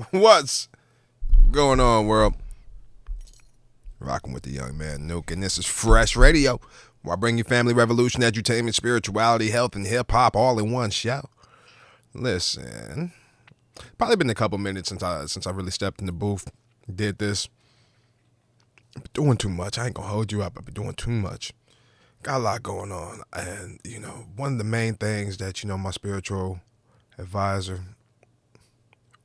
What's going on, world? Rocking with the young man Nuke, and this is Fresh Radio, where I bring you family revolution, edutainment, spirituality, health, and hip hop all in one show. Listen, probably been a couple minutes since I really stepped in the booth, did this. I've been doing too much. I ain't gonna hold you up. I've been doing too much. Got a lot going on, and one of the main things that my spiritual advisor,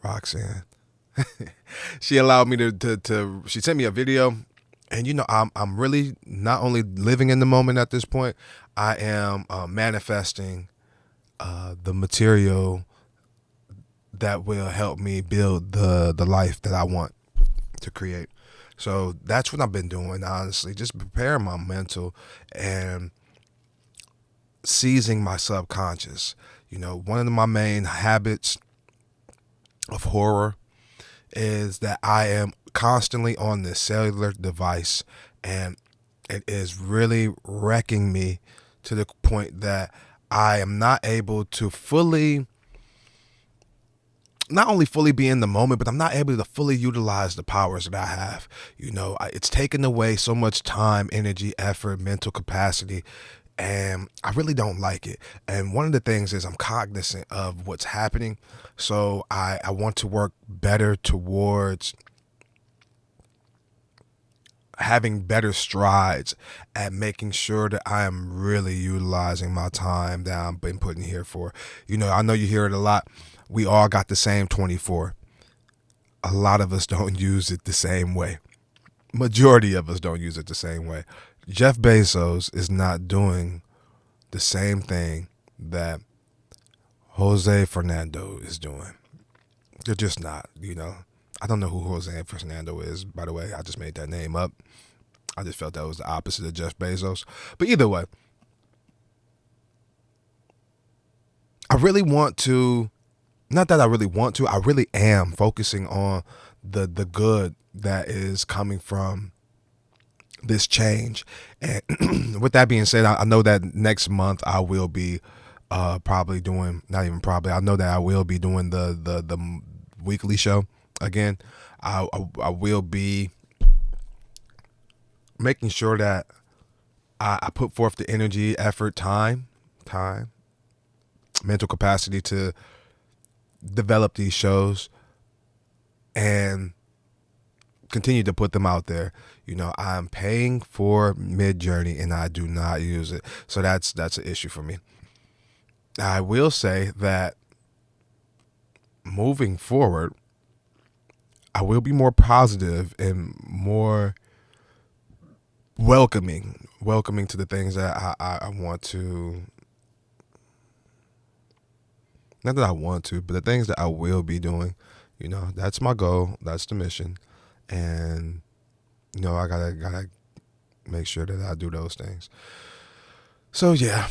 Roxanne, she allowed me to she sent me a video, and I'm really not only living in the moment at this point, I am manifesting the material that will help me build the life that I want to create. So that's what I've been doing, honestly, just preparing my mental and seizing my subconscious. One of my main habits of horror is that I am constantly on this cellular device, and it is really wrecking me to the point that I am not able to not only fully be in the moment, but I'm not able to fully utilize the powers that I have. It's taken away so much time, energy, effort, mental capacity, and I really don't like it. And one of the things is I'm cognizant of what's happening, so I want to work better towards having better strides at making sure that I am really utilizing my time that I've been putting here for. I know you hear it a lot. We all got the same 24. A lot of us don't use it the same way. Majority of us don't use it the same way. Jeff Bezos is not doing the same thing that Jose Fernando is doing. They're just not, I don't know who Jose Fernando is, by the way. I just made that name up. I just felt that was the opposite of Jeff Bezos. But either way, I really want to, not that I really want to, I really am focusing on the good that is coming from this change. And with that being said, I know that next month I will be probably doing, not even probably, I know that I will be doing the weekly show again. I will be making sure that I put forth the energy, effort, time, mental capacity to develop these shows and continue to put them out there. I'm paying for Midjourney and I do not use it, so that's an issue for me. I will say that moving forward, I will be more positive and more welcoming to the things that I want to, not that I want to, but the things that I will be doing. That's my goal. That's the mission. And, I gotta make sure that I do those things. So yeah,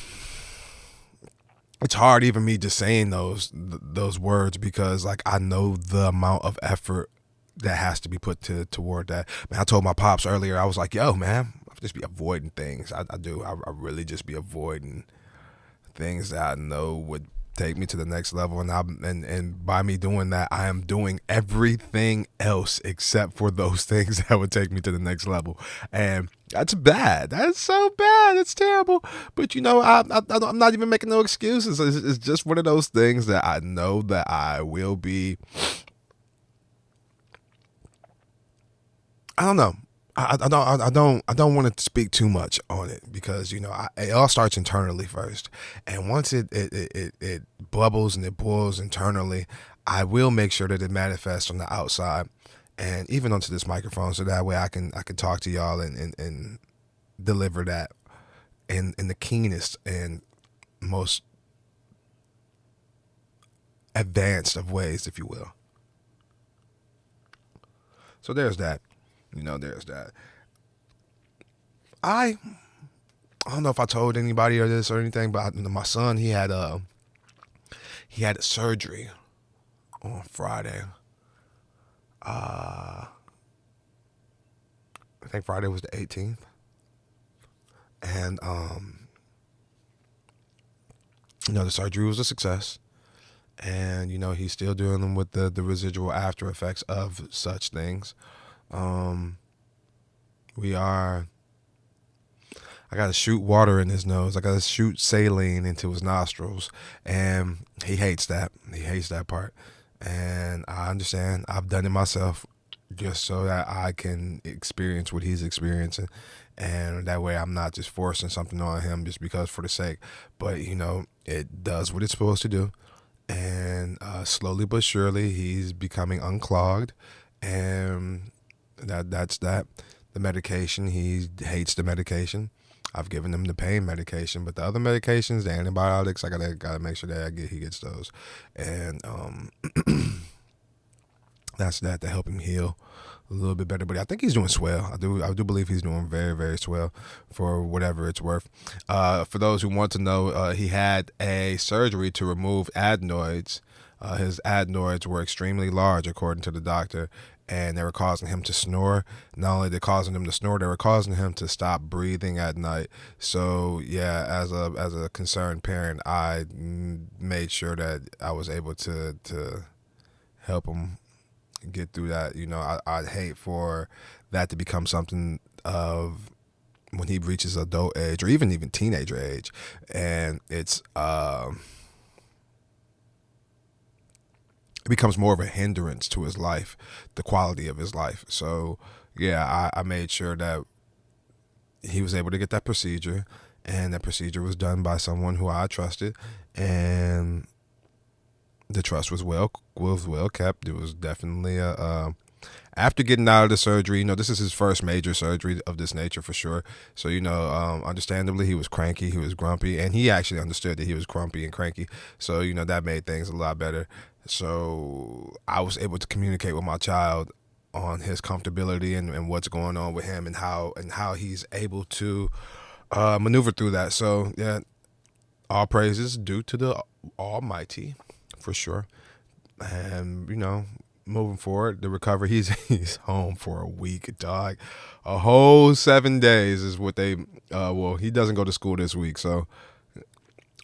it's hard even me just saying those words, because like I know the amount of effort that has to be put toward that. Man, I told my pops earlier, I was like, yo, man, I just be avoiding things. I do. I really just be avoiding things that I know would take me to the next level, and by me doing that, I am doing everything else except for those things that would take me to the next level, and that's bad. That's so bad. It's terrible. But I'm not even making no excuses. It's just one of those things that I know that I will be. I don't know. I don't want to speak too much on it, because it all starts internally first, and once it bubbles and it boils internally, I will make sure that it manifests on the outside and even onto this microphone, so that way I can talk to y'all and deliver that in the keenest and most advanced of ways, if you will. So there's that. There's that. I don't know if I told anybody or this or anything, but my son, he had a surgery on Friday. I think Friday was the 18th, and the surgery was a success, and he's still dealing with the residual after effects of such things. We are. I got to shoot water in his nose. I got to shoot saline into his nostrils. And he hates that. He hates that part. And I understand. I've done it myself just so that I can experience what he's experiencing. And that way I'm not just forcing something on him just because for the sake. But, it does what it's supposed to do. And slowly but surely he's becoming unclogged. And that's that. The medication, he hates the medication. I've given him the pain medication, but the other medications, the antibiotics, I gotta make sure that he gets those, and that's that to help him heal a little bit better. But I think he's doing swell. I do believe he's doing very, very swell for whatever it's worth. For those who want to know, he had a surgery to remove adenoids. His adenoids were extremely large, according to the doctor, and they were causing him to snore. Not only they causing him to snore, they were causing him to stop breathing at night. So yeah, as a concerned parent, I made sure that I was able to help him get through that. I'd hate for that to become something of when he reaches adult age or even teenager age, and it becomes more of a hindrance to his life, the quality of his life. So yeah, I made sure that he was able to get that procedure, and that procedure was done by someone who I trusted, and the trust was well kept. It was definitely after getting out of the surgery, this is his first major surgery of this nature for sure. So, understandably, he was cranky, he was grumpy, and he actually understood that he was grumpy and cranky. So, that made things a lot better. So I was able to communicate with my child on his comfortability and what's going on with him and how he's able to maneuver through that. So, yeah, all praises due to the Almighty for sure. And, moving forward, the recovery, he's home for a week, dog. A whole 7 days is what they, he doesn't go to school this week, so,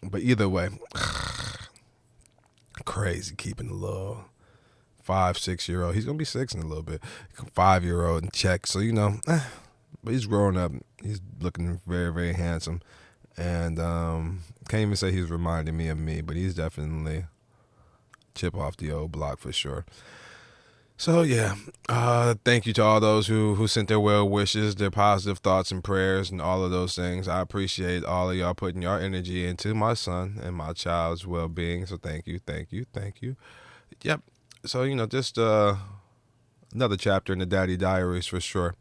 but either way, crazy keeping the little 5-6-year-old, he's going to be 6 in a little bit, 5-year-old in check, so, but he's growing up, he's looking very, very handsome, and can't even say he's reminding me of me, but he's definitely chip off the old block for sure. So yeah, thank you to all those who sent their well wishes, their positive thoughts and prayers and all of those things. I appreciate all of y'all putting your energy into my son and my child's well-being. So thank you. Yep. So, just another chapter in the Daddy Diaries for sure.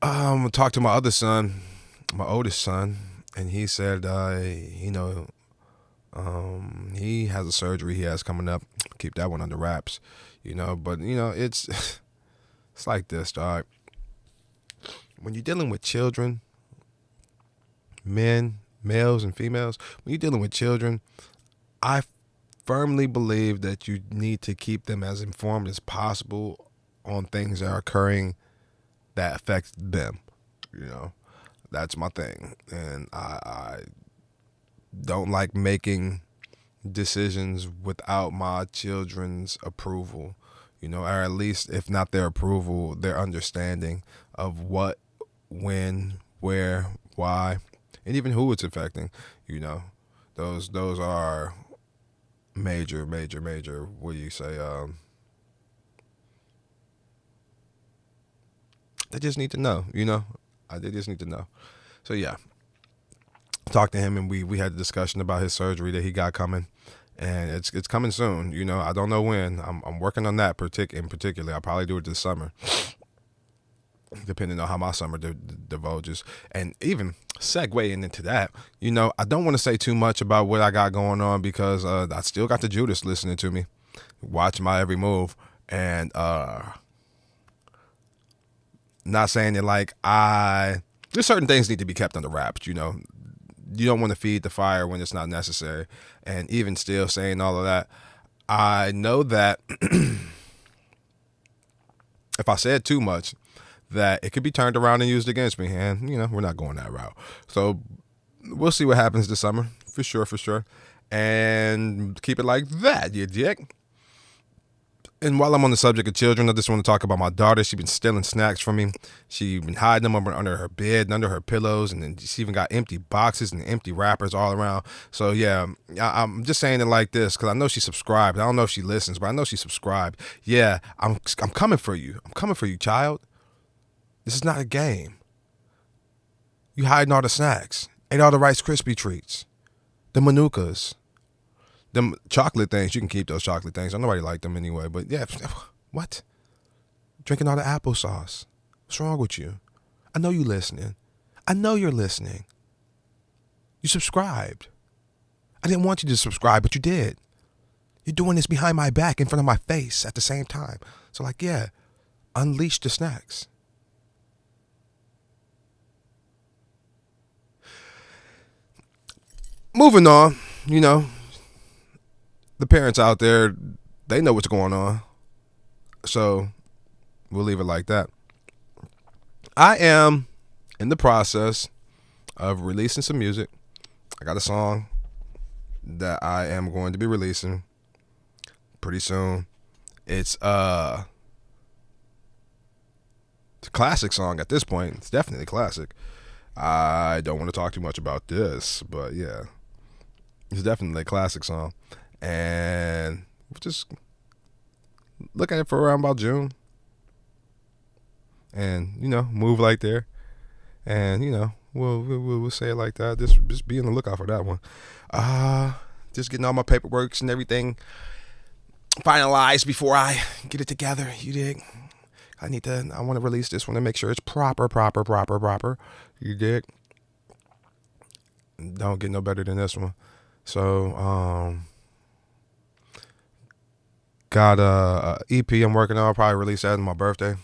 I'm going to talk to my other son, my oldest son, and he said, he has a surgery he has coming up. Keep that one under wraps. But it's it's like this, dog. When you're dealing with children, males and females, when you're dealing with children, I firmly believe that you need to keep them as informed as possible on things that are occurring that affect them. That's my thing. And I don't like making decisions without my children's approval, or at least if not their approval, their understanding of what, when, where, why, and even who it's affecting. Those are major, what do you say, they just need to know, they just need to know. So yeah, talked to him, and we had a discussion about his surgery that he got coming, and it's coming soon. I don't know when. I'm working on that in particular. I'll probably do it this summer, depending on how my summer divulges. And even segueing into that, I don't want to say too much about what I got going on because I still got the Judas listening to me, watch my every move, and not saying that like there's certain things need to be kept under wraps. You don't want to feed the fire when it's not necessary. And even still saying all of that, I know that if I said too much, that it could be turned around and used against me. And, we're not going that route. So we'll see what happens this summer, for sure. and keep it like that, you dick. And while I'm on the subject of children, I just want to talk about my daughter. She's been stealing snacks from me. She's been hiding them under her bed and under her pillows. And then she even got empty boxes and empty wrappers all around. So, yeah, I'm just saying it like this because I know she subscribed. I don't know if she listens, but I know she subscribed. Yeah, I'm coming for you. I'm coming for you, child. This is not a game. You hiding all the snacks. Ate all the Rice Krispie treats. The Manukas. Them chocolate things, you can keep those chocolate things. Nobody like them anyway. But yeah, what? Drinking all the applesauce. What's wrong with you? I know you listening. I know you're listening. You subscribed. I didn't want you to subscribe, but you did. You're doing this behind my back in front of my face at the same time. So like, yeah, unleash the snacks. Moving on, the parents out there, they know what's going on. So we'll leave it like that. I am in the process of releasing some music. I got a song that I am going to be releasing pretty soon. It's a classic song at this point. It's definitely classic. I don't want to talk too much about this, but yeah, it's definitely a classic song. And we'll just look at it for around about June. And, move like there. And, we'll say it like that. Just be on the lookout for that one. Just getting all my paperwork and everything finalized before I get it together. You dig? I want to release this one and make sure it's proper. You dig? Don't get no better than this one. So, got a EP I'm working on. I'll probably release that on my birthday.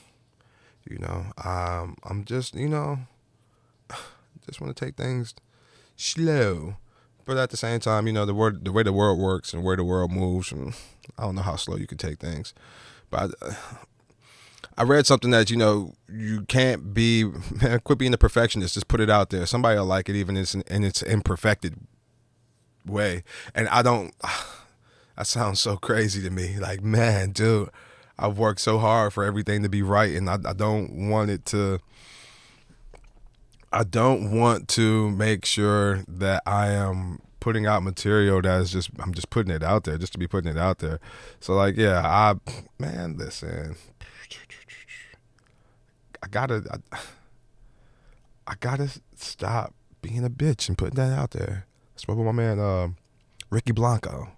I'm just, just want to take things slow. But at the same time, the way the world works and where the world moves, and I don't know how slow you can take things. But I read something that, you can't be, man, quit being a perfectionist. Just put it out there. Somebody will like it even in its imperfected way. And I don't... That sounds so crazy to me. Like, man, dude, I've worked so hard for everything to be right, and I don't want it to. I don't want to make sure that I am putting out material that is I'm just putting it out there just to be putting it out there. So like, yeah, listen, I gotta stop being a bitch and putting that out there. I spoke with my man Ricky Blanco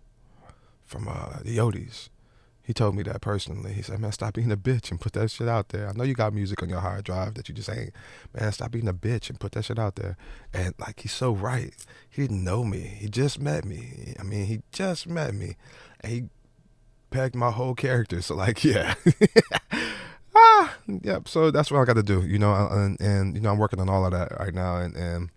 from the Yotis. He told me that personally. He said, man, stop being a bitch and put that shit out there. I know you got music on your hard drive that you just ain't. Man, stop being a bitch and put that shit out there. And, like, he's so right. He didn't know me. He just met me. He just met me. And he pegged my whole character. So, like, yeah. Yep. So that's what I got to do, and I'm working on all of that right now. And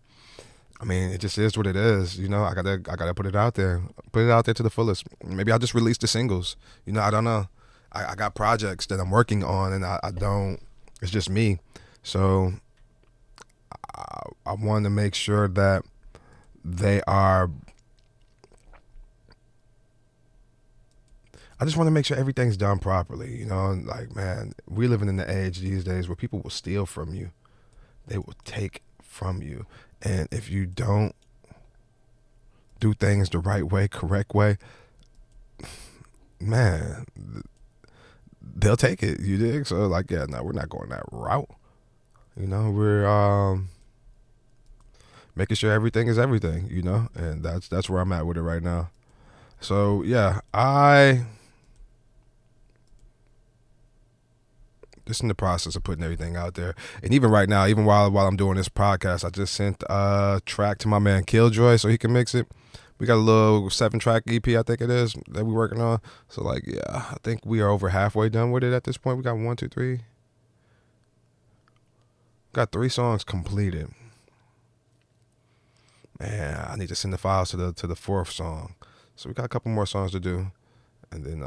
it just is what it is. I gotta put it out there. Put it out there to the fullest. Maybe I'll just release the singles. I don't know. I got projects that I'm working on, and I don't. It's just me. So I want to make sure that they are. I just want to make sure everything's done properly. Like, man, we're living in the age these days where people will steal from you. They will take from you. And if you don't do things the right way, correct way, man, they'll take it. You dig? So like, yeah, no, we're not going that route. We're making sure everything is everything, and that's where I'm at with it right now. So yeah, just in the process of putting everything out there. And even right now, even while I'm doing this podcast, I just sent a track to my man Killjoy so he can mix it. We got a little 7-track EP, I think it is, that we're working on. So, like, yeah, I think we are over halfway done with it at this point. We got 1, 2, 3. Got 3 songs completed. Man, I need to send the files to the 4th song. So we got a couple more songs to do. And then,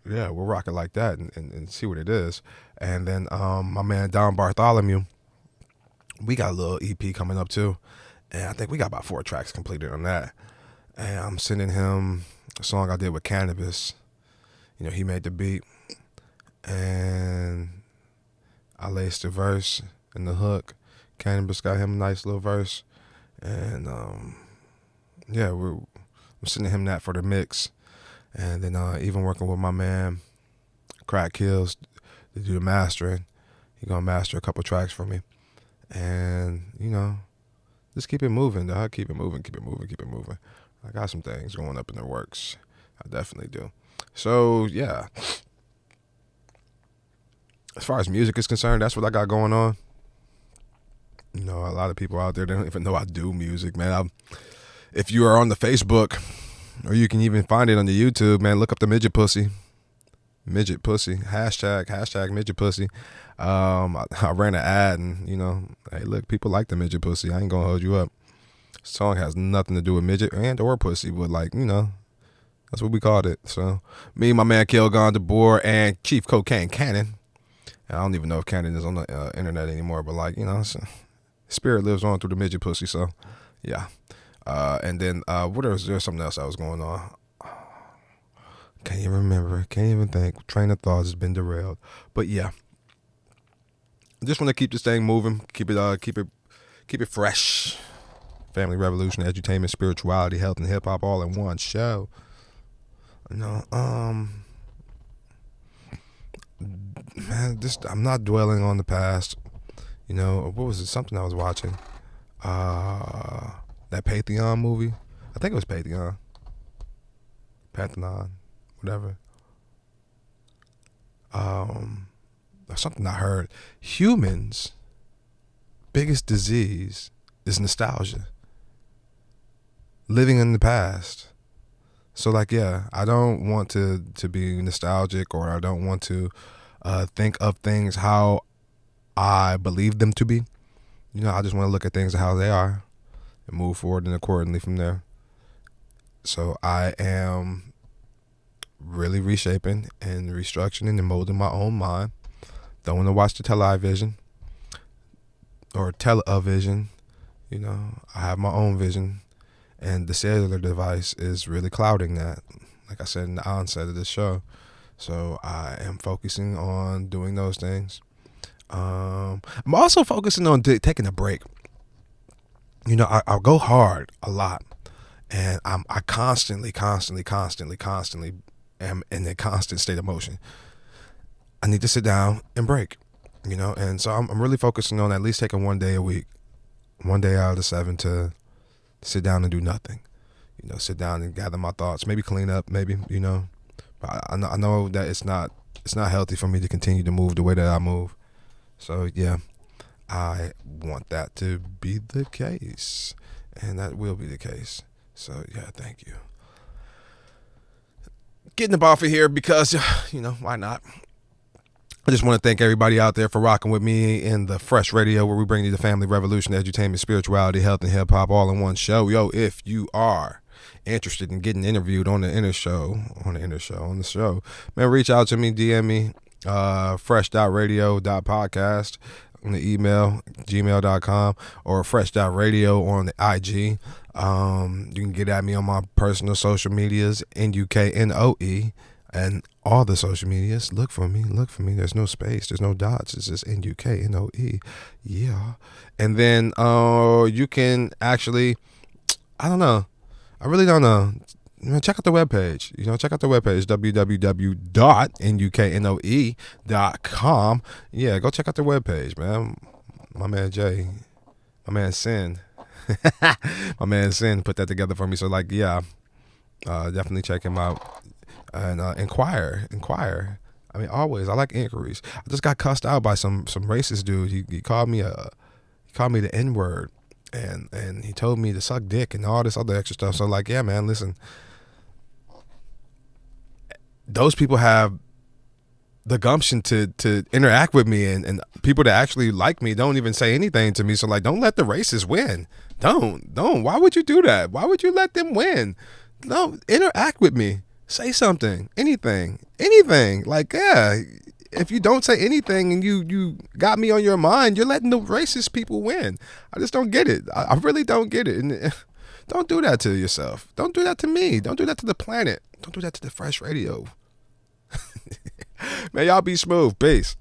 yeah, we'll rock it like that and see what it is. And then my man Don Bartholomew, we got a little EP coming up too. And I think we got about 4 tracks completed on that. and I'm sending him a song I did with Cannabis. You know, he made the beat, and I laced the verse and the hook. Cannabis got him a nice little verse, and yeah, I'm sending him that for the mix, and then even working with my man Crack Kills to do the mastering. He gonna master a couple tracks for me, and you know, just keep it moving, dog. Keep it moving. I got some things going up in the works. I definitely do. So yeah, as far as music is concerned, that's what I got going on. You know, a lot of people out there, they don't even know I do music, man. If you are on the Facebook, or you can even find it on the YouTube, man, look up the midget pussy. Hashtag midget pussy. I ran an ad, and you know, hey, look, people like the midget pussy. I ain't gonna hold you up. Song has nothing to do with midget and or pussy, but like, you know, that's what we called it. So me, my man Kilgon DeBoer, and Chief Cocaine Cannon. And I don't even know if Cannon is on the internet anymore, but like, you know, spirit lives on through the midget pussy. So yeah. And then what else? There's something else that was going on. Can't even remember. Can't even think. Train of thoughts has been derailed. But yeah, just want to keep this thing moving. Keep it fresh. Family Revolution, edutainment, spirituality, health, and hip hop all in one show. You know, man, I'm not dwelling on the past. You know, what was it? Something I was watching. That Pantheon movie. I think it was Pantheon, whatever. Something I heard. Humans' biggest disease is nostalgia. Living in the past. So like, yeah, I don't want to be nostalgic, or I don't want to think of things how I believe them to be. You know, I just want to look at things how they are and move forward and accordingly from there. So I am really reshaping and restructuring and molding my own mind. Don't want to watch the television or television. You know, I have my own vision, and the cellular device is really clouding that, like I said in the onset of this show. So I am focusing on doing those things. I'm also focusing on taking a break. You know, I'll go hard a lot, and I constantly am in a constant state of motion. I need to sit down and break, you know, and so I'm really focusing on at least taking 1 day a week, 1 day out of the 7 to sit down and do nothing. You know, sit down and gather my thoughts, maybe clean up, maybe, you know. But I know that it's not healthy for me to continue to move the way that I move. So yeah, I want that to be the case, and that will be the case. So yeah, thank you. Getting up off of here because, you know, why not? I just want to thank everybody out there for rocking with me in the FRESHH Radio, where we bring you the family revolution, edutainment, spirituality, health, and hip hop all in one show. Yo, if you are interested in getting interviewed on the show, man, reach out to me, DM me, fresh.radio.podcast on the email, gmail.com, or fresh.radio on the IG. You can get at me on my personal social medias, NUKNOE, and all the social medias. Look for me. There's no space. There's no dots. It's just NUKNOE. Yeah. And then you can actually, I don't know. I really don't know. You know, check out the webpage. www.nuknoe.com. Yeah, go check out the webpage, man. My man Jay, my man Sin, my man Sin put that together for me. So like, yeah, definitely check him out. And inquire. I mean, always. I like inquiries. I just got cussed out by some racist dude. He called me the N-word, and he told me to suck dick and all this other extra stuff. So like, yeah, man, listen. Those people have the gumption to interact with me, and people that actually like me don't even say anything to me. So like, don't let the racists win. Don't. Why would you do that? Why would you let them win? No, interact with me. Say something, anything. Like, yeah, if you don't say anything and you got me on your mind, you're letting the racist people win. I just don't get it. I really don't get it. And Don't do that to yourself. Don't do that to me. Don't do that to the planet. Don't do that to the Fresh Radio. Man, y'all be smooth. Peace.